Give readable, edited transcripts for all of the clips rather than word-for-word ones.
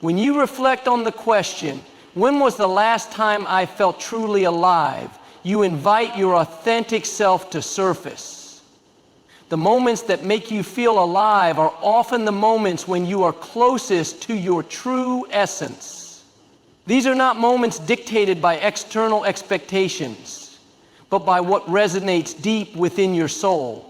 When you reflect on the question, when was the last time I felt truly alive, you invite your authentic self to surface. The moments that make you feel alive are often the moments when you are closest to your true essence. These are not moments dictated by external expectations, but by what resonates deep within your soul.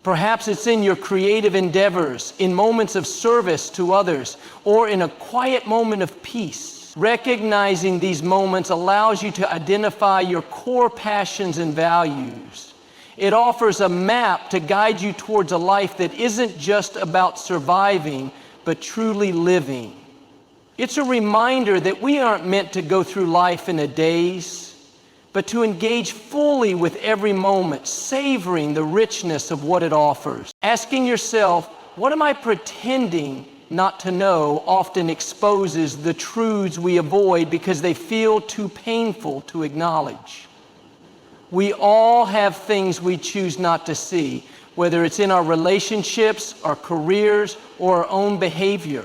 Perhaps it's in your creative endeavors, in moments of service to others, or in a quiet moment of peace. Recognizing these moments allows you to identify your core passions and values. It offers a map to guide you towards a life that isn't just about surviving, but truly living. It's a reminder that we aren't meant to go through life in a daze, but to engage fully with every moment, savoring the richness of what it offers. Asking yourself, what am I pretending not to know, often exposes the truths we avoid because they feel too painful to acknowledge. We all have things we choose not to see, whether it's in our relationships, our careers, or our own behavior.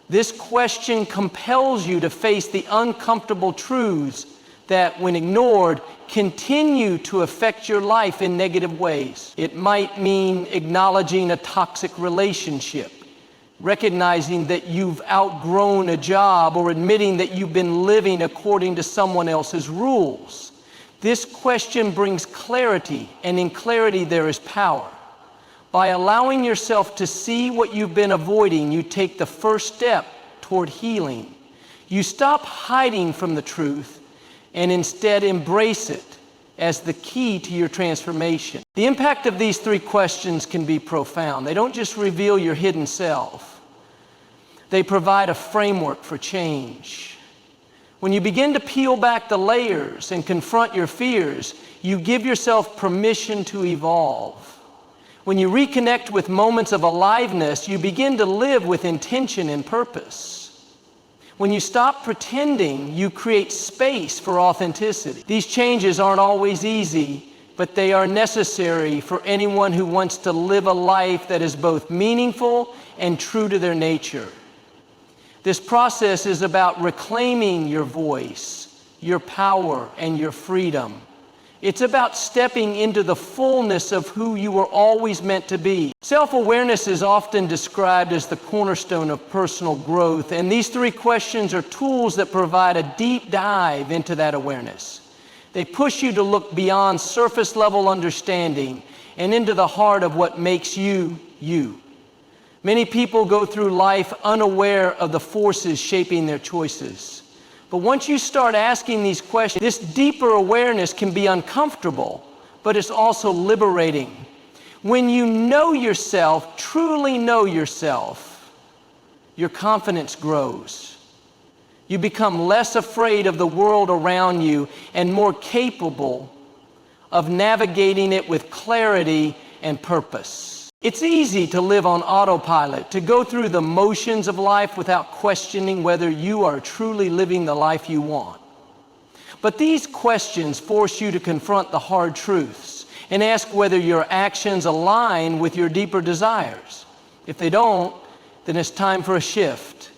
This question compels you to face the uncomfortable truths that, when ignored, continue to affect your life in negative ways. It might mean acknowledging a toxic relationship, recognizing that you've outgrown a job, or admitting that you've been living according to someone else's rules. This question brings clarity, and in clarity there is power. By allowing yourself to see what you've been avoiding, you take the first step toward healing. You stop hiding from the truth and instead embrace it as the key to your transformation. The impact of these three questions can be profound. They don't just reveal your hidden self. They provide a framework for change. When you begin to peel back the layers and confront your fears, you give yourself permission to evolve. When you reconnect with moments of aliveness, you begin to live with intention and purpose. When you stop pretending, you create space for authenticity. These changes aren't always easy, but they are necessary for anyone who wants to live a life that is both meaningful and true to their nature. This process is about reclaiming your voice, your power, and your freedom. It's about stepping into the fullness of who you were always meant to be. Self-awareness is often described as the cornerstone of personal growth, and these three questions are tools that provide a deep dive into that awareness. They push you to look beyond surface-level understanding and into the heart of what makes you, you. Many people go through life unaware of the forces shaping their choices. But once you start asking these questions, this deeper awareness can be uncomfortable, but it's also liberating. When you know yourself, truly know yourself, your confidence grows. You become less afraid of the world around you and more capable of navigating it with clarity and purpose. It's easy to live on autopilot, to go through the motions of life without questioning whether you are truly living the life you want. But these questions force you to confront the hard truths and ask whether your actions align with your deeper desires. If they don't, then it's time for a shift.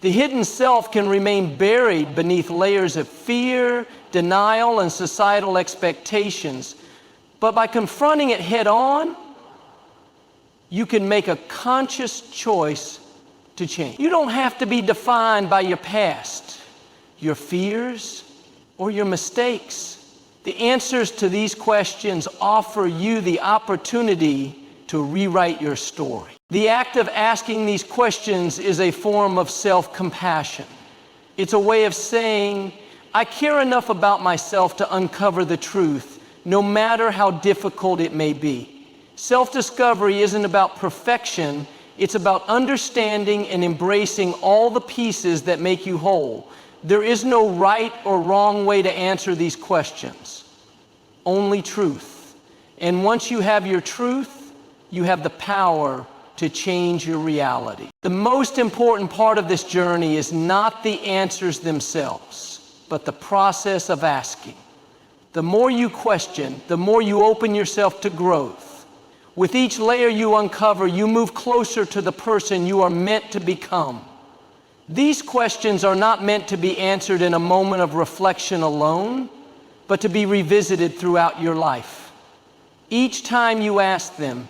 The hidden self can remain buried beneath layers of fear, denial, and societal expectations. But by confronting it head on, you can make a conscious choice to change. You don't have to be defined by your past, your fears, or your mistakes. The answers to these questions offer you the opportunity to rewrite your story. The act of asking these questions is a form of self-compassion. It's a way of saying, I care enough about myself to uncover the truth, no matter how difficult it may be. Self-discovery isn't about perfection, it's about understanding and embracing all the pieces that make you whole. There is no right or wrong way to answer these questions, only truth. And once you have your truth, you have the power to change your reality. The most important part of this journey is not the answers themselves, but the process of asking. The more you question, the more you open yourself to growth. With each layer you uncover, you move closer to the person you are meant to become. These questions are not meant to be answered in a moment of reflection alone, but to be revisited throughout your life. Each time you ask them,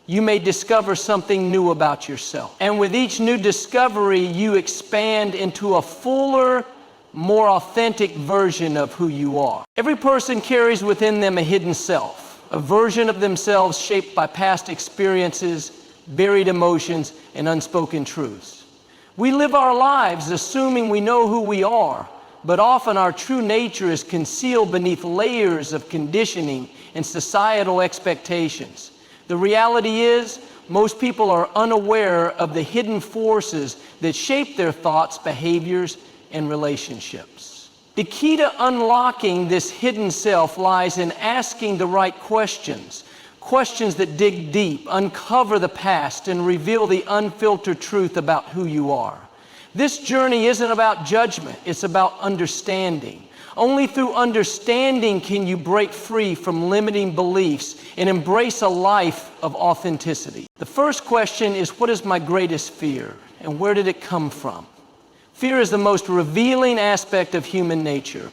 you may discover something new about yourself. And with each new discovery, you expand into a fuller, more authentic version of who you are. Every person carries within them a hidden self, a version of themselves shaped by past experiences, buried emotions, and unspoken truths. We live our lives assuming we know who we are, but often our true nature is concealed beneath layers of conditioning and societal expectations. The reality is, most people are unaware of the hidden forces that shape their thoughts, behaviors, and relationships. The key to unlocking this hidden self lies in asking the right questions, questions that dig deep, uncover the past, and reveal the unfiltered truth about who you are. This journey isn't about judgment, it's about understanding. Only through understanding can you break free from limiting beliefs and embrace a life of authenticity. The first question is, what is my greatest fear, and where did it come from? Fear is the most revealing aspect of human nature.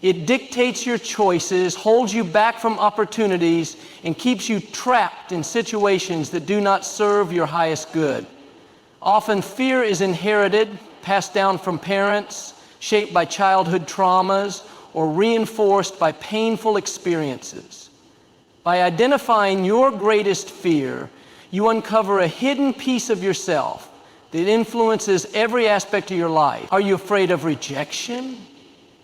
It dictates your choices, holds you back from opportunities, and keeps you trapped in situations that do not serve your highest good. Often fear is inherited, passed down from parents, shaped by childhood traumas, or reinforced by painful experiences. By identifying your greatest fear, you uncover a hidden piece of yourself that influences every aspect of your life. Are you afraid of rejection,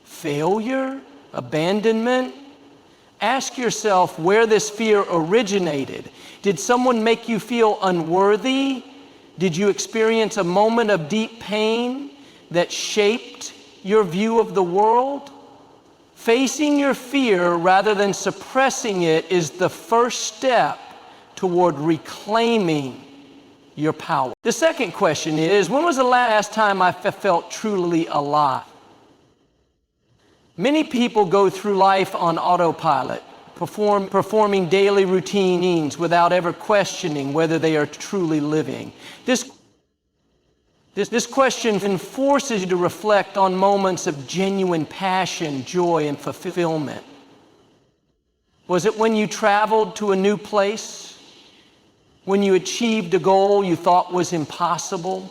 failure, abandonment? Ask yourself where this fear originated. Did someone make you feel unworthy? Did you experience a moment of deep pain that shaped your view of the world? Facing your fear rather than suppressing it is the first step toward reclaiming your power. The second question is, when was the last time I felt truly alive? Many people go through life on autopilot, performing daily routines without ever questioning whether they are truly living. This question forces you to reflect on moments of genuine passion, joy, and fulfillment. Was it when you traveled to a new place? When you achieved a goal you thought was impossible?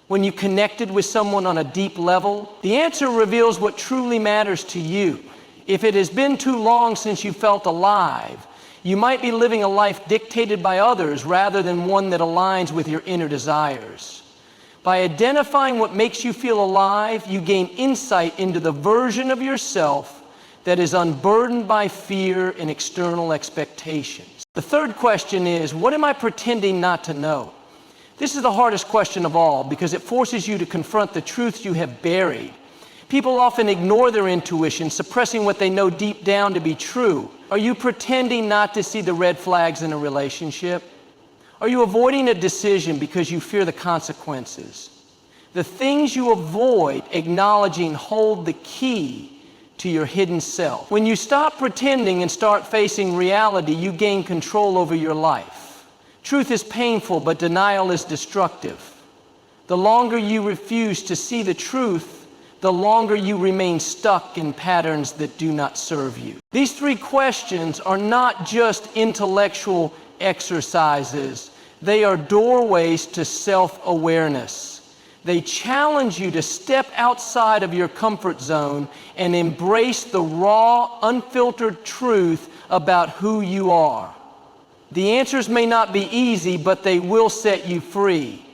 When you connected with someone on a deep level? The answer reveals what truly matters to you. If it has been too long since you felt alive, you might be living a life dictated by others rather than one that aligns with your inner desires. By identifying what makes you feel alive, you gain insight into the version of yourself that is unburdened by fear and external expectations. The third question is, what am I pretending not to know? This is the hardest question of all because it forces you to confront the truths you have buried. People often ignore their intuition, suppressing what they know deep down to be true. Are you pretending not to see the red flags in a relationship? Are you avoiding a decision because you fear the consequences? The things you avoid acknowledging hold the key to your hidden self. When you stop pretending and start facing reality, you gain control over your life. Truth is painful, but denial is destructive. The longer you refuse to see the truth, the longer you remain stuck in patterns that do not serve you. These three questions are not just intellectual exercises. They are doorways to self-awareness. They challenge you to step outside of your comfort zone and embrace the raw, unfiltered truth about who you are. The answers may not be easy, but they will set you free.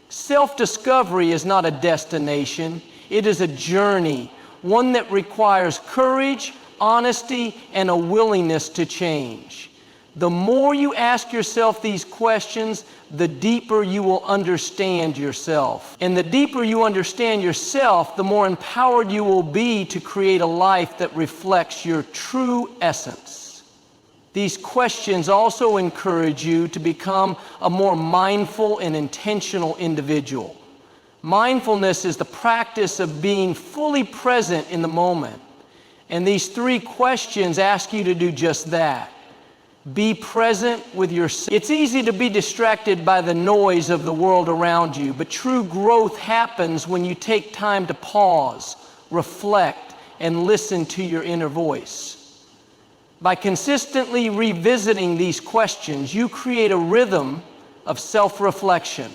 Self-discovery is not a destination. It is a journey, one that requires courage, honesty, and a willingness to change. The more you ask yourself these questions, the deeper you will understand yourself. And the deeper you understand yourself, the more empowered you will be to create a life that reflects your true essence. These questions also encourage you to become a more mindful and intentional individual. Mindfulness is the practice of being fully present in the moment. And these three questions ask you to do just that. Be present with yourself. It's easy to be distracted by the noise of the world around you, but true growth happens when you take time to pause, reflect, and listen to your inner voice. By consistently revisiting these questions, you create a rhythm of self-reflection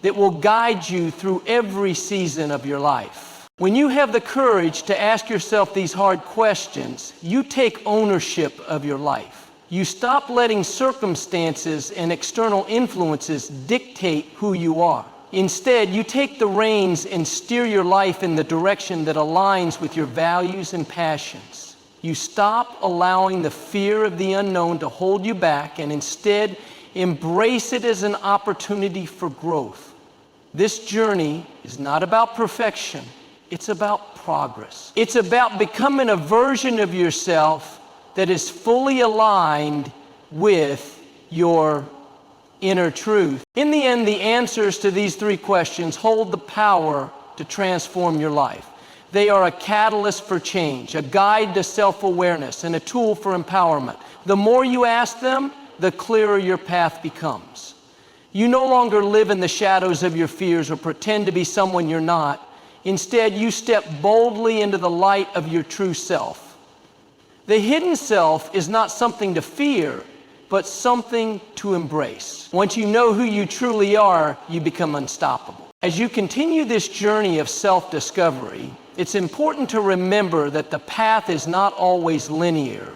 that will guide you through every season of your life. When you have the courage to ask yourself these hard questions, you take ownership of your life. You stop letting circumstances and external influences dictate who you are. Instead, you take the reins and steer your life in the direction that aligns with your values and passions. You stop allowing the fear of the unknown to hold you back and instead embrace it as an opportunity for growth. This journey is not about perfection, it's about progress. It's about becoming a version of yourself that is fully aligned with your inner truth. In the end, the answers to these three questions hold the power to transform your life. They are a catalyst for change, a guide to self-awareness, and a tool for empowerment. The more you ask them, the clearer your path becomes. You no longer live in the shadows of your fears or pretend to be someone you're not. Instead, you step boldly into the light of your true self. The hidden self is not something to fear, but something to embrace. Once you know who you truly are, you become unstoppable. As you continue this journey of self-discovery, it's important to remember that the path is not always linear.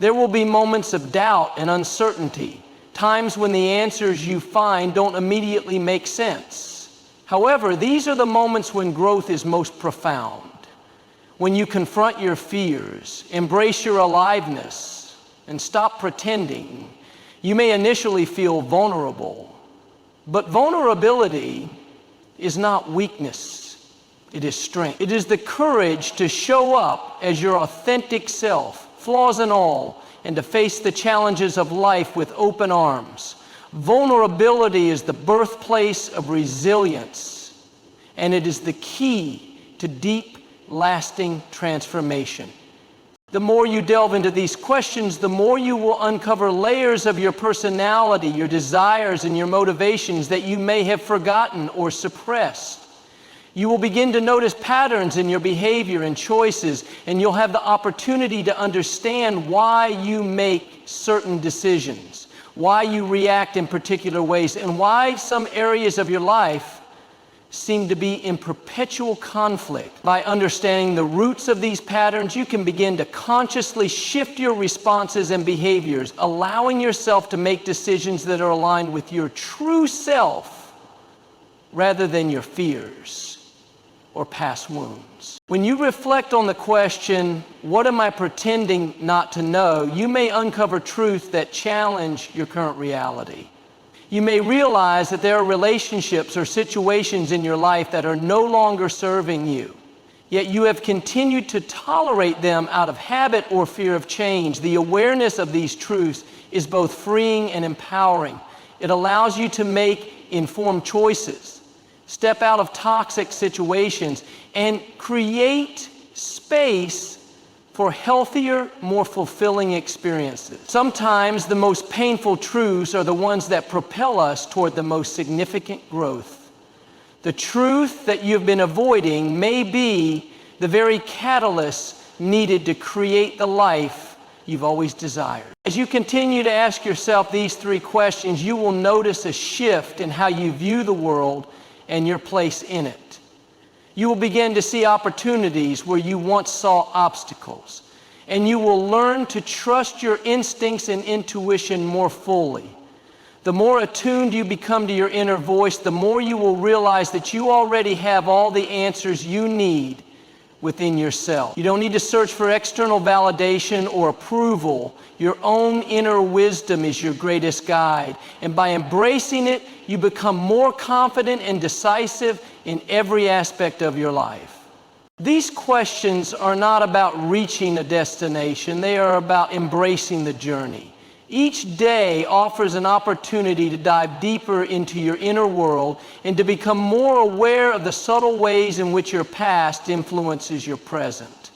There will be moments of doubt and uncertainty, times when the answers you find don't immediately make sense. However, these are the moments when growth is most profound. When you confront your fears, embrace your aliveness, and stop pretending. You may initially feel vulnerable, but vulnerability is not weakness, it is strength. It is the courage to show up as your authentic self, flaws and all, and to face the challenges of life with open arms. Vulnerability is the birthplace of resilience, and it is the key to deep, lasting transformation. The more you delve into these questions, the more you will uncover layers of your personality, your desires, and your motivations that you may have forgotten or suppressed. You will begin to notice patterns in your behavior and choices, and you'll have the opportunity to understand why you make certain decisions, why you react in particular ways, and why some areas of your life seem to be in perpetual conflict. By understanding the roots of these patterns, you can begin to consciously shift your responses and behaviors, allowing yourself to make decisions that are aligned with your true self rather than your fears or past wounds. When you reflect on the question, what am I pretending not to know, you may uncover truths that challenge your current reality. You may realize that there are relationships or situations in your life that are no longer serving you, yet you have continued to tolerate them out of habit or fear of change. The awareness of these truths is both freeing and empowering. It allows you to make informed choices, step out of toxic situations, and create space for healthier, more fulfilling experiences. Sometimes the most painful truths are the ones that propel us toward the most significant growth. The truth that you've been avoiding may be the very catalyst needed to create the life you've always desired. As you continue to ask yourself these three questions, you will notice a shift in how you view the world and your place in it. You will begin to see opportunities where you once saw obstacles, and you will learn to trust your instincts and intuition more fully. The more attuned you become to your inner voice, the more you will realize that you already have all the answers you need within yourself. You don't need to search for external validation or approval. Your own inner wisdom is your greatest guide. And by embracing it, you become more confident and decisive in every aspect of your life. These questions are not about reaching a destination. They are about embracing the journey. Each day offers an opportunity to dive deeper into your inner world and to become more aware of the subtle ways in which your past influences your present.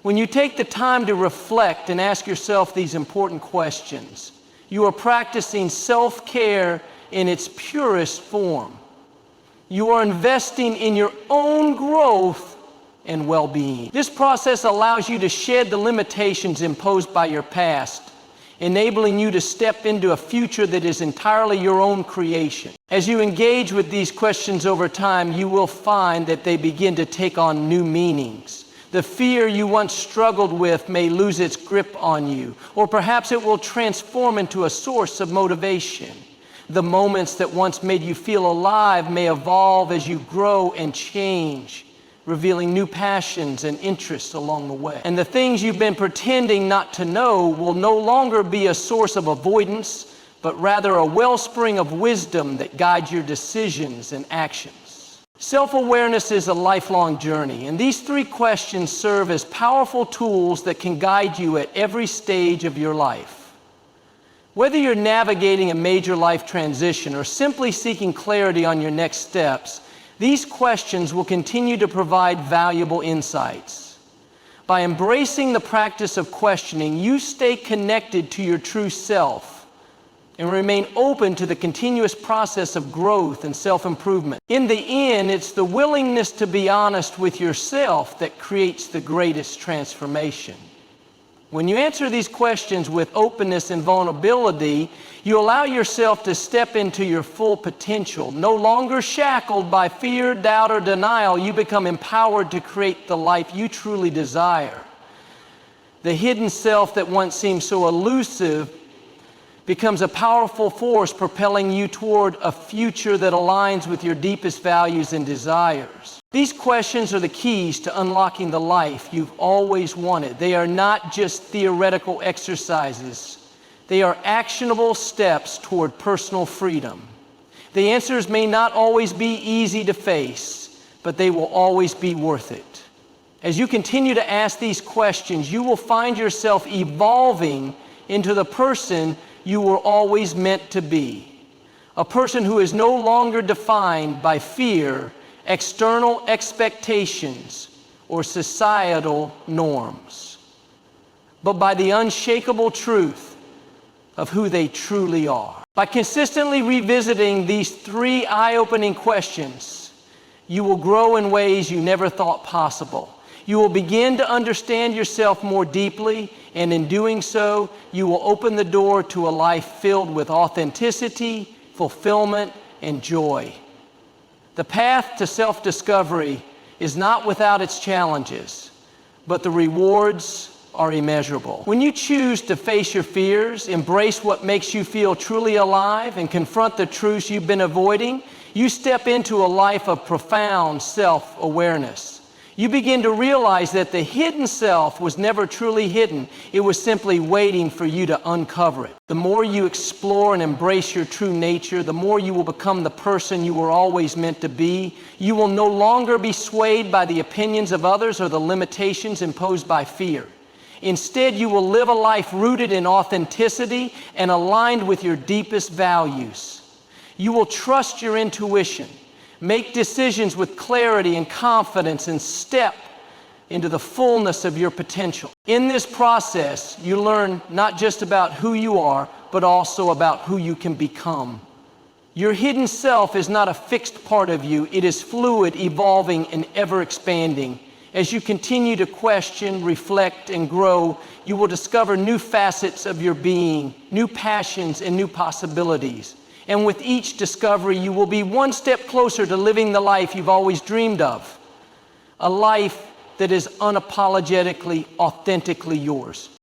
When you take the time to reflect and ask yourself these important questions, You are practicing self-care in its purest form. You are investing in your own growth and well-being. This process allows you to shed the limitations imposed by your past, enabling you to step into a future that is entirely your own creation. As you engage with these questions over time, you will find that they begin to take on new meanings. The fear you once struggled with may lose its grip on you, or perhaps it will transform into a source of motivation. The moments that once made you feel alive may evolve as you grow and change, revealing new passions and interests along the way. And the things you've been pretending not to know will no longer be a source of avoidance, but rather a wellspring of wisdom that guides your decisions and actions. Self-awareness is a lifelong journey, and these 3 questions serve as powerful tools that can guide you at every stage of your life. Whether you're navigating a major life transition or simply seeking clarity on your next steps, these questions will continue to provide valuable insights. By embracing the practice of questioning, you stay connected to your true self and remain open to the continuous process of growth and self-improvement. In the end, it's the willingness to be honest with yourself that creates the greatest transformation. When you answer these questions with openness and vulnerability, you allow yourself to step into your full potential. No longer shackled by fear, doubt, or denial, you become empowered to create the life you truly desire. The hidden self that once seemed so elusive becomes a powerful force propelling you toward a future that aligns with your deepest values and desires. These questions are the keys to unlocking the life you've always wanted. They are not just theoretical exercises. They are actionable steps toward personal freedom. The answers may not always be easy to face, but they will always be worth it. As you continue to ask these questions, you will find yourself evolving into the person you were always meant to be. A person who is no longer defined by fear, external expectations, or societal norms, but by the unshakable truth of who they truly are. By consistently revisiting these 3 eye-opening questions, you will grow in ways you never thought possible. You will begin to understand yourself more deeply, and in doing so, you will open the door to a life filled with authenticity, fulfillment, and joy. The path to self-discovery is not without its challenges, but the rewards are immeasurable. When you choose to face your fears, embrace what makes you feel truly alive, and confront the truths you've been avoiding, you step into a life of profound self-awareness. You begin to realize that the hidden self was never truly hidden. It was simply waiting for you to uncover it. The more you explore and embrace your true nature, the more you will become the person you were always meant to be. You will no longer be swayed by the opinions of others or the limitations imposed by fear. Instead, you will live a life rooted in authenticity and aligned with your deepest values. You will trust your intuition, make decisions with clarity and confidence, and step into the fullness of your potential. In this process, you learn not just about who you are, but also about who you can become. Your hidden self is not a fixed part of you. It is fluid, evolving, and ever expanding. As you continue to question, reflect, and grow, you will discover new facets of your being, new passions, and new possibilities. And with each discovery, you will be one step closer to living the life you've always dreamed of. A life that is unapologetically, authentically yours.